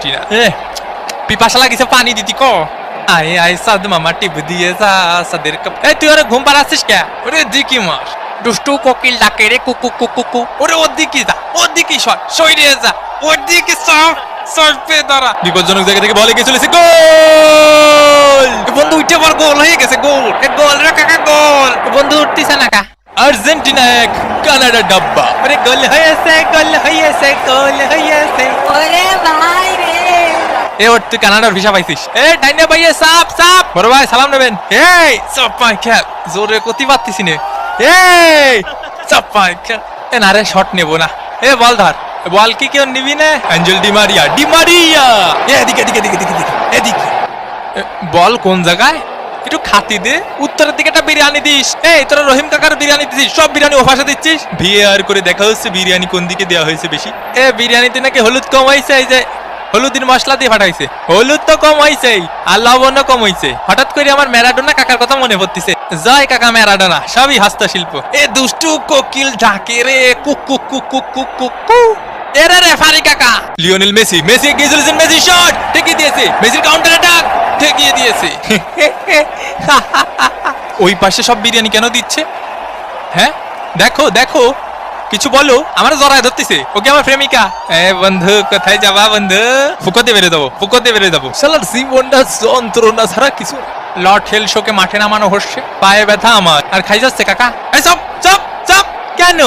Argentina. পিপাসা লাগিছে, পানি দিতি ক। আয় আয় সাদ মামা টিপ দিয়ে যা সাদের কাপ। তুই আরে ঘুম পাড়াচ্ছিস কে? ওরে দিকি মার দুষ্টু কোকিল ডাকে রে কুকু কুকু কুকু। ওরে ওর দিকে যা, ওর দিকে সরিয়ে যা, ওর দিকে সব সরপে ধরা। বিপজ্জনক জায়গা থেকে বলে গিয়ে চলেছে, গোল! বন্ধু উঠে পর, গোল হয়ে গেছে, গোল! গোল রে কাকা, গোল! বন্ধু উঠতেছে না কা। আর্জেন্টিনা 1, কানাডা ডাব্বা। আরে গোল হয়েছে, গোল হয়েছে, গোল হয়েছে। ওরে ভাই রে, ওর তুই কানাডার ভিসা পাইছিস। ডাইনা ভাইয়া সাপ সাপ, বড় ভাই সালাম নেবেন। সব পাই খেল, জোরে কতি পারতিস নে। সব পাই খেল। না রে, শট নেবো না। বল ধর, বল কি কেউ নিবি না? Angel Di Maria, Di Maria. এদিকে এদিকে এদিকে এদিকে এদিকে। বল কোন জায়গায়? একটু খাতি দে। উত্তরের দিকে একটা বিরিয়ানি দিস। তোরা রহিম কাকার বিরিয়ানি দিছিস, সব বিরিয়ানি ওপাশে দিচ্ছিস। ভিএআর করে দেখা হচ্ছে বিরিয়ানি কোন দিকে দেওয়া হয়েছে বেশি। বিরিয়ানিতে নাকি হলুদ কম হয়েছে, এই যে হলুদের মশলা দিয়ে ফাটাইছে। হলুদ তো কম হয়েছে আর লবণও কম হয়েছে। হঠাৎ করে আমার ম্যারাডোনা কাকার কথা মনে পড়তেছে। জয় কাকা ম্যারাডোনা, সবই হস্তশিল্প। দুষ্টু কোকিল ডাকে রে cook cook cook cook cook cook কু। এরে রে ফারি কাকা, লিওনেল মেসি, মেসি এগিয়ে চলেছেন, মেসি শট ঠেকিয়ে দিয়েছে, মেসির কাউন্টার অ্যাটাক ঠেকিয়ে দিয়েছে। ওই পাশে সব বিরিয়ানি কেন দিচ্ছে? হ্যাঁ দেখো দেখো, কিছু বলো। আমার জড়ায় ধরতেছে, ওকে আমার প্রেমিকা। বন্ধু কোথায় যাবা বন্ধু? ফুকোতে বেরে দেবো, ফুকোতে বেরে দেবো। শালার জীবনটা যন্ত্রণা ছাড়া কিছু। লর্ড হেল শোকে মাঠে নামানো হচ্ছে, পায়ে ব্যথা আমার, আর খাই যাচ্ছে কাকা। Chop chop chop. কেন?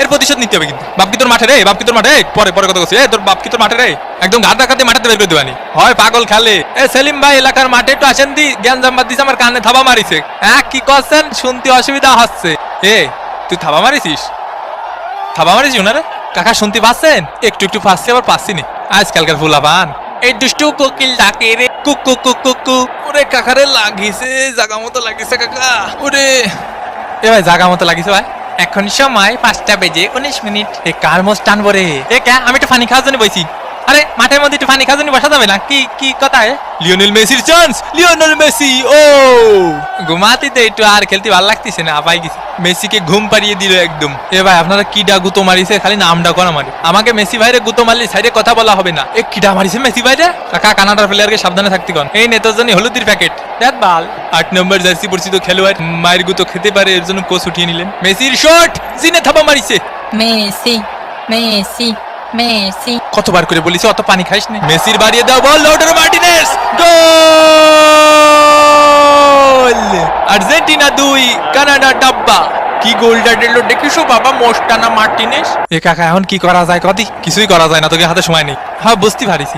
এর প্রতিশোধ নিতে হবে কিন্তু। বাপ কি তোর মাঠে রে? বাপ কি তোর মাঠে? পরে পরে কথা বলছি। তোর বাপ কি তোর মাঠে রে? একদম ঘাট ধাক্কাতে মাঠে বের করে দেবানি হয়, পাগল খেলে। সেলিম ভাই এলাকার মাঠে একটু আসেন দি, জ্ঞান জাম্বাদ দিছে, আমার কানে থাবা মারিছে। কি করছেন? শুনতে অসুবিধা হচ্ছে। তুই থাবা মারিছিস? থাবা মারিস ওনারে? কাকা শুনতে পাচ্ছেন? একটু একটু পাচ্ছি, আবার পাচ্ছি না। আজকালকার ফুলাবান। এই দুষ্টু কোকিল ডাকে রে cook cook cook cook cook. ওরে কাকারে লাগিছে, জাগা মতো লাগিছে কাকা। ওরে ভাই জাগা মতো লাগিছে ভাই। এখন সময় 5টা বেজে 19 মিনিট। কার মোস্ট টানবো রে? আমি একটু পানি খাওয়ার জন্য বইছি। আরে মাঠের মধ্যে একটু পানি খাওয়ার জন্য বসা যাবে না? কি কথা? লিওনেল মেসির চান্স, লিওনেল মেসি। ও ঘুমাতে তো একটু আর খেলতে ভালো লাগতেছে না, পাই গেছি। মেসিকে ঘুম পাড়িয়ে দিল একদম। ভাই আপনারা কিডা গুতো মারিছে? খালি নামটা করা মারি। আমাকে মেসি ভাইরে গুতো মারলে সাইডে কথা বলা হবে না। কিডা মারিছে মেসি ভাইরে? কাকা কানাডার প্লেয়ারকে সাবধানে থাকতে কন। নেতার জন্য হলুদের প্যাকেট দেখ বাল। 8 নম্বর জার্সি পরিচিত খেলোয়াড় মায়ের গুতো খেতে পারে, এর জন্য কোচ উঠিয়ে নিলেন। মেসির শট, জিনে থাবা মারিছে। Messi Messi Messi. কতবার করে বলিস অত পানি খাইস না। মেসির বাড়িয়ে দাও বল, লাউটারো মার্টিনেজ। গোল! আর্জেন্টিনা 2, কানাডা ডাব্বা। কি গোলটা দিল দেখিছো বাবা, মোস্টানা মার্টিনেজ। কাকা এখন কি করা যায়? কদি কিছুই করা যায় না, তোকে হাতে সময় নেই। হ্যাঁ বুঝতে পারিছি।